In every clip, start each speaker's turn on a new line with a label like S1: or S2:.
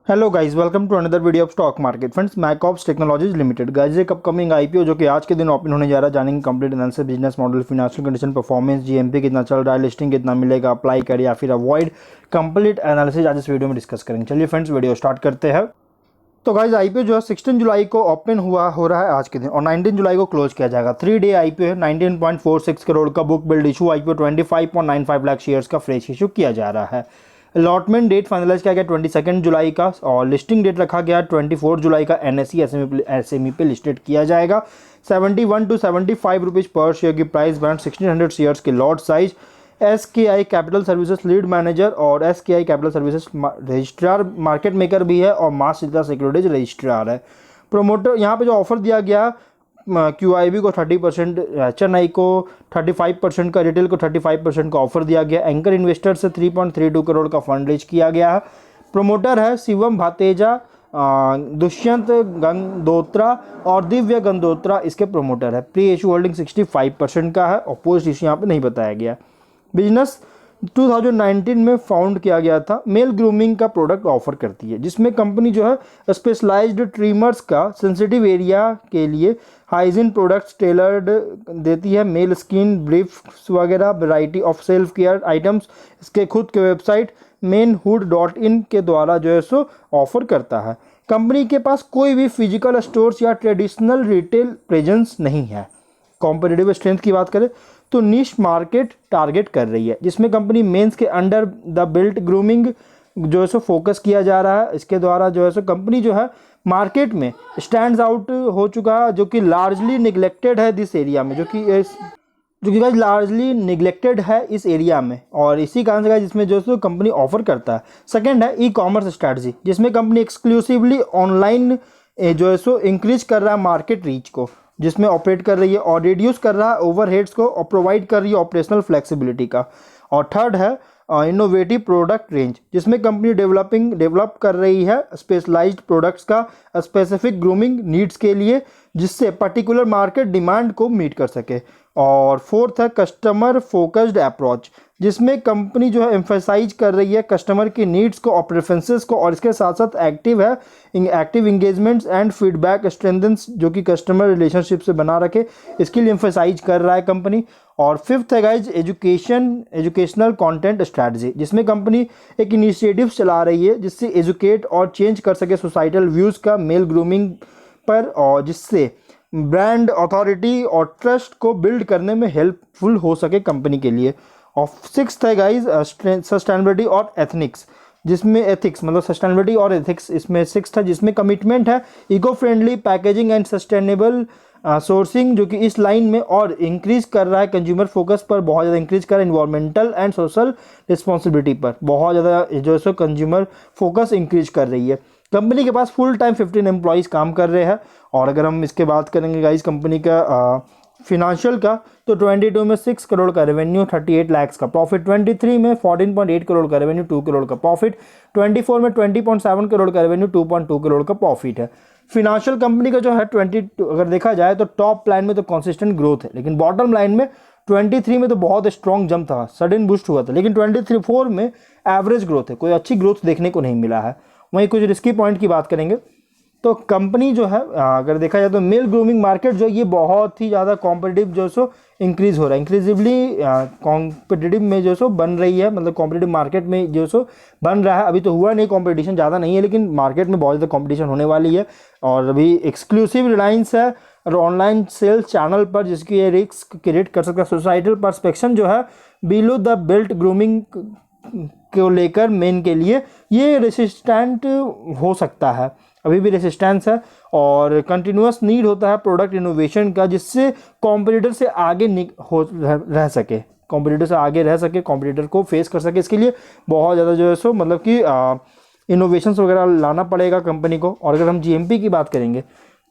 S1: Hello guys, welcome to another video of stock market friends. Macobs technologies limited guys एक upcoming IPO जो कि आज के दिन ओपन होने जा रहा है। जानेंगे complete analysis, business model, financial condition, performance, GMP कितना चल रहा है, लिस्टिंग कितना मिलेगा, अप्लाई कर या फिर अवॉइड, कंप्लीट एनालिसिस आज इस वीडियो में डिस्कस करेंगे। चलिए फ्रेंड्स वीडियो स्टार्ट करते हैं। तो गाइस आईपीओ जो है 16 जुलाई को ओपन हो रहा है आज के दिन, और 19 जुलाई को क्लोज किया जाएगा। 3 डे आईपीओ है। 19.46 करोड़ का book build issue IPO, 25.95 lakh shares का फ्रेश इशू किया जा रहा है। अलॉटमेंट डेट फाइनलाइज किया गया 22 जुलाई का, और लिस्टिंग डेट रखा गया 24 जुलाई का। एनएसई एसएमई पे लिस्टेड किया जाएगा। 71 to 75 रुपीज़ पर शेयर की प्राइस बैंड, 1600 शेयर्स के lot size. SKI capital services lead manager और SKI capital services registrar, market maker भी है और मास सिद्धा सिक्योरिटीज रजिस्ट्रार है। प्रोमोटर यहाँ पे जो ऑफर दिया गया, QIB को 30%, HNI को 35% का, रिटेल को 35% का ऑफर दिया गया। एंकर इन्वेस्टर से 3.32 करोड़ का फंड रेज किया गया है। प्रोमोटर है शिवम भातेजा, दुष्यंत गंगोत्रा और दिव्य गंगोत्रा इसके प्रोमोटर है। प्री इशू होल्डिंग 65% का है और पोस्ट इशू यहाँ पे नहीं बताया गया। बिजनेस 2019 में फाउंड किया गया था। मेल ग्रूमिंग का प्रोडक्ट ऑफर करती है, जिसमें कंपनी जो है स्पेशलाइज्ड ट्रिमर्स का सेंसिटिव एरिया के लिए हाइजीन प्रोडक्ट्स टेलर्ड देती है। मेल स्किन ब्रीफ्स वगैरह, variety of self care items इसके खुद के वेबसाइट मेनहुड.in के द्वारा जो है सो ऑफर करता है। कंपनी के पास कोई भी फिजिकल स्टोर्स या ट्रेडिशनल रिटेल प्रेजेंस नहीं है। कॉम्पिटिटिव स्ट्रेंथ की बात करें तो निश मार्केट टारगेट कर रही है, जिसमें कंपनी मेंस के अंडर द बेल्ट ग्रूमिंग जो है सो फोकस किया जा रहा है। इसके द्वारा जो है सो कंपनी जो है मार्केट में स्टैंड्स आउट हो चुका है, जो कि लार्जली निगलेक्टेड है दिस एरिया में, जो कि गाइस लार्जली निगलेक्टेड है इस एरिया में, और इसी कारण से गाइस जिसमें जो है कंपनी ऑफर करता है। सेकंड है ई कॉमर्स स्ट्रैटेजी, जिसमें कंपनी एक्सक्लूसिवली ऑनलाइन जो है सो इंक्रीज कर रहा है मार्केट रीच को, जिसमें ऑपरेट कर रही है, और रिड्यूस कर रहा है ओवरहेड्स को, और प्रोवाइड कर रही है ऑपरेशनल फ्लेक्सिबिलिटी का। और थर्ड है इनोवेटिव प्रोडक्ट रेंज, जिसमें कंपनी डेवलप कर रही है स्पेशलाइज्ड प्रोडक्ट्स का स्पेसिफिक ग्रूमिंग नीड्स के लिए, जिससे पर्टिकुलर मार्केट डिमांड को मीट कर सके। और फोर्थ है कस्टमर फोकस्ड अप्रोच, जिसमें कंपनी जो है एम्फेसाइज कर रही है कस्टमर की नीड्स को और प्रेफरेंसेस को, और इसके साथ साथ active engagements and feedback strengthens, जो कि कस्टमर रिलेशनशिप से बना रखे, इसके लिए एम्फेसाइज कर रहा है कंपनी। और फिफ्थ है गाइज एजुकेशनल कंटेंट स्ट्रैटेजी, जिसमें कंपनी एक इनिशिएटिव चला रही है जिससे एजुकेट और चेंज कर सके सोसाइटल व्यूज़ का मेल ग्रूमिंग पर, और जिससे ब्रांड अथॉरिटी और ट्रस्ट को बिल्ड करने में हेल्पफुल हो सके कंपनी के लिए। और सिक्स्थ है गाइज सस्टेनेबिलिटी और एथनिक्स, जिसमें एथिक्स मतलब सस्टेनेबिलिटी और एथिक्स इसमें सिक्स्थ है, जिसमें कमिटमेंट है eco friendly packaging and sustainable sourcing, जो कि इस लाइन में और इंक्रीज कर रहा है कंज्यूमर फोकस पर, बहुत ज़्यादा इंक्रीज कर रहा है इन्वायरमेंटल एंड सोशल रिस्पॉन्सिबिलिटी पर, बहुत ज़्यादा जो है सो कंज्यूमर फोकस इंक्रीज कर रही है। कंपनी के पास फुल टाइम 15 एम्प्लॉयज़ काम कर रहे हैं। और अगर हम इसके बात करेंगे गाइज कंपनी का फिनेंशियल का, तो 22 में 6 करोड़ का रेवेन्यू, 38 लाख का प्रॉफिट, 23 में 14.8 करोड़ का रेवेन्यू, 2 करोड़ का प्रॉफिट, 24 में 20.7 करोड़ का रेवेन्यू, 2.2 करोड़ का प्रॉफिट है। फिनेंशियल कंपनी का जो है 22 अगर देखा जाए तो टॉप लाइन में तो कंसिस्टेंट ग्रोथ है, लेकिन बॉटम लाइन में 23 में तो बहुत स्ट्रॉन्ग जंप था, सडन बूस्ट हुआ था, लेकिन 24 में एवरेज ग्रोथ है, कोई अच्छी ग्रोथ देखने को नहीं मिला है। वहीं कुछ रिस्की पॉइंट की बात करेंगे तो कंपनी जो है अगर देखा जाए तो मेल ग्रूमिंग मार्केट जो ये बहुत ही ज़्यादा कॉम्पिटिटिव जो सो इंक्रीज हो रहा है, इंक्रीजिवली कॉम्पिटिटिव में जो सो बन रही है, मतलब कॉम्पिटिटिव मार्केट में जो सो बन रहा है। अभी तो हुआ नहीं, कंपटीशन ज़्यादा नहीं है, लेकिन मार्केट में बहुत ज़्यादा कंपटीशन होने वाली है। और अभी एक्सक्लूसिव रिलायंस है और ऑनलाइन सेल्स चैनल पर, जिसकी ये रिस्क क्रिएट कर सकता है। सोसाइटल परस्पेक्शन जो है बिलो द बेल्ट ग्रूमिंग को लेकर मेन के लिए ये रेसिस्टेंट हो सकता है, अभी भी रेसिस्टेंस है, और कंटिन्यूअस नीड होता है प्रोडक्ट इनोवेशन का, जिससे कॉम्पिटिटर से आगे रह सके, कॉम्पिटिटर से आगे रह सके, कॉम्पिटिटर को फेस कर सके। इसके लिए बहुत ज़्यादा जो है सो मतलब कि इनोवेशंस वगैरह लाना पड़ेगा कंपनी को। और अगर हम जीएमपी की बात करेंगे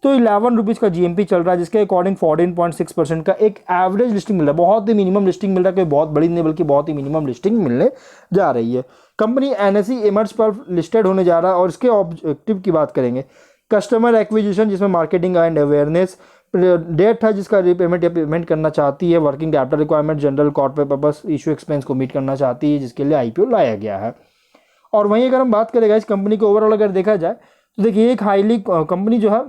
S1: तो 11 रुपीज़ का जीएमपी चल रहा है, जिसके अकॉर्डिंग 14.6% का एक एवरेज लिस्टिंग मिल रहा है, बहुत ही मिनिमम लिस्टिंग मिल रहा है, कोई बहुत बड़ी नहीं बल्कि बहुत ही मिनिमम लिस्टिंग मिलने जा रही है। कंपनी एनएसई इमर्ज पर लिस्टेड होने जा रहा है, और इसके ऑब्जेक्टिव की बात करेंगे कस्टमर एक्विजिशन, जिसमें मार्केटिंग एंड अवेयरनेस, डेट है जिसका रीपेमेंट या पेमेंट करना चाहती है, working capital requirement, general corporate purpose issue expense को मीट करना चाहती है, जिसके लिए आईपीओ लाया गया है। और वहीं अगर हम बात करें इस कंपनी के ओवरऑल अगर देखा जाए तो देखिए एक हाईली कंपनी जो है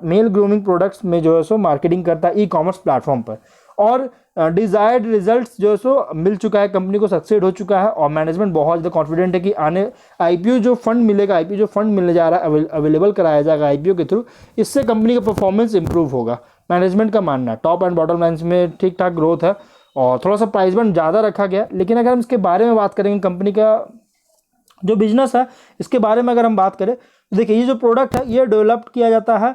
S1: मेल ग्रूमिंग प्रोडक्ट्स में जो है सो मार्केटिंग करता है ई कॉमर्स प्लेटफॉर्म पर, और डिजायर्ड रिजल्ट्स जो है सो मिल चुका है, कंपनी को सक्सेड हो चुका है और मैनेजमेंट बहुत ज़्यादा कॉन्फिडेंट है कि आने आईपीओ जो फंड मिलेगा, आईपीओ जो फंड मिलने जा रहा है अवेलेबल कराया जाएगा आईपीओ के थ्रू, इससे कंपनी का परफॉर्मेंस इंप्रूव होगा। मैनेजमेंट का मानना है टॉप एंड बॉटम लाइन्स में ठीक ठाक ग्रोथ है और थोड़ा सा प्राइस बैंड ज़्यादा रखा गया। लेकिन अगर हम इसके बारे में बात करेंगे कंपनी का जो बिजनेस है इसके बारे में अगर हम बात करें तो देखिए ये जो प्रोडक्ट है ये डेवलप किया जाता है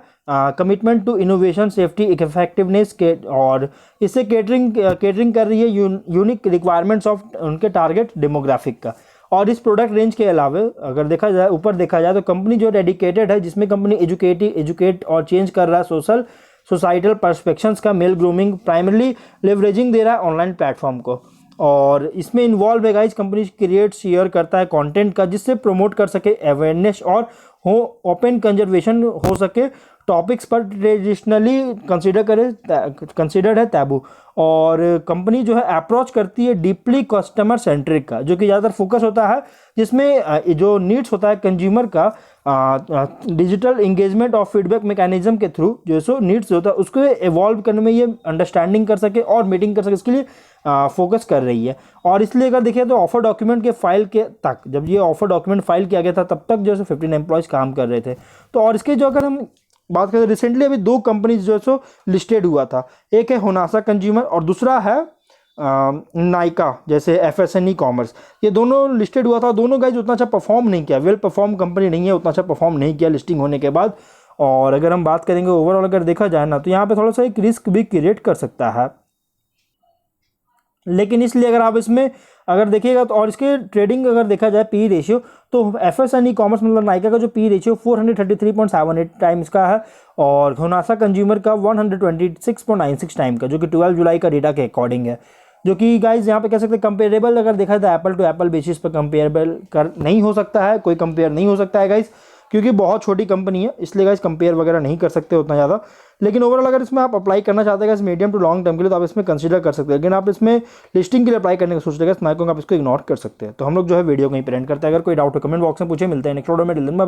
S1: commitment to innovation, safety, effectiveness के, और इससे केटरिंग कर रही है यूनिक रिक्वायरमेंट्स ऑफ उनके टारगेट डेमोग्राफिक का। और इस प्रोडक्ट रेंज के अलावा अगर देखा जाए ऊपर देखा जाए तो कंपनी जो डेडिकेटेड है, जिसमें कंपनी एजुकेट और चेंज कर रहा है सोसाइटल पर्सपेक्शंस का मेल ग्रूमिंग प्राइमरली लेवरेजिंग दे रहा है ऑनलाइन प्लेटफॉर्म को, और इसमें इन्वॉल्व है गाइस कंपनी क्रिएट शेयर करता है कंटेंट का जिससे प्रमोट कर सके अवेयरनेस और हो ओपन कंजर्वेशन हो सके टॉपिक्स पर ट्रेडिशनली कंसिडर्ड है टैबू। और कंपनी जो है अप्रोच करती है डीपली कस्टमर सेंट्रिक का, जो कि ज़्यादातर फोकस होता है जिसमें जो नीड्स होता है कंज्यूमर का डिजिटल इंगेजमेंट और फीडबैक मैकेनिज्म के थ्रू जो सो नीड्स होता है उसको एवॉल्व करने में ये अंडरस्टैंडिंग कर सके और मीटिंग कर सके, इसके लिए फोकस कर रही है। और इसलिए अगर देखिए तो ऑफर डॉक्यूमेंट के फाइल के तक, जब ये ऑफर डॉक्यूमेंट फाइल किया गया था तब तक जो है 15 एम्प्लॉयज़ काम कर रहे थे। तो और इसके जो अगर हम बात करें रिसेंटली अभी 2 कंपनीज जो है सो लिस्टेड हुआ था, एक है होनासा कंज्यूमर और दूसरा है नाइका जैसे FSN कॉमर्स, ये दोनों लिस्टेड हुआ था। दोनों गाइज उतना अच्छा परफॉर्म नहीं किया, वेल परफॉर्म कंपनी नहीं है, उतना अच्छा परफॉर्म नहीं किया लिस्टिंग होने के बाद। और अगर हम बात करेंगे ओवरऑल अगर देखा जाए ना तो यहाँ पे थोड़ा सा एक रिस्क भी क्रिएट कर सकता है, लेकिन इसलिए अगर आप इसमें अगर देखिएगा तो और इसके ट्रेडिंग अगर देखा जाए पी रेशियो तो FSN कॉमर्स मतलब नाइका का जो पी रेशियो 433.78 टाइम्स का है और होनासा कंज्यूमर का 126.96 टाइम का, जो कि 12 जुलाई का डेटा के अकॉर्डिंग है। जो कि गाइज यहाँ पे कह सकते हैं कंपेरेबल अगर देखा जाए एप्पल टू एप्पल बेसिस पर कंपेरेबल कर नहीं हो सकता है, कोई कंपेयर नहीं हो सकता है गाइज, क्योंकि बहुत छोटी कंपनी है, इसलिए गाइज कंपेयर वगैरह नहीं कर सकते उतना ज़्यादा। लेकिन ओवरऑल अगर इसमें आप अप्लाई करना चाहते हैं मीडियम टू लॉन्ग टर्म के लिए तो आप इसमें कंसीडर कर सकते हैं। लेकिन आप इसमें लिस्टिंग के लिए अप्लाई करने का सोच रहे हैं तो मैं कहूँगा आप इसको इग्नोर कर सकते हैं। तो हम लोग जो है वीडियो कहीं पर एंड करते हैं। अगर कोई डाउट हो कमेंट बॉक्स में पूछे, मिलते हैं नेक्स्ट वीडियो में।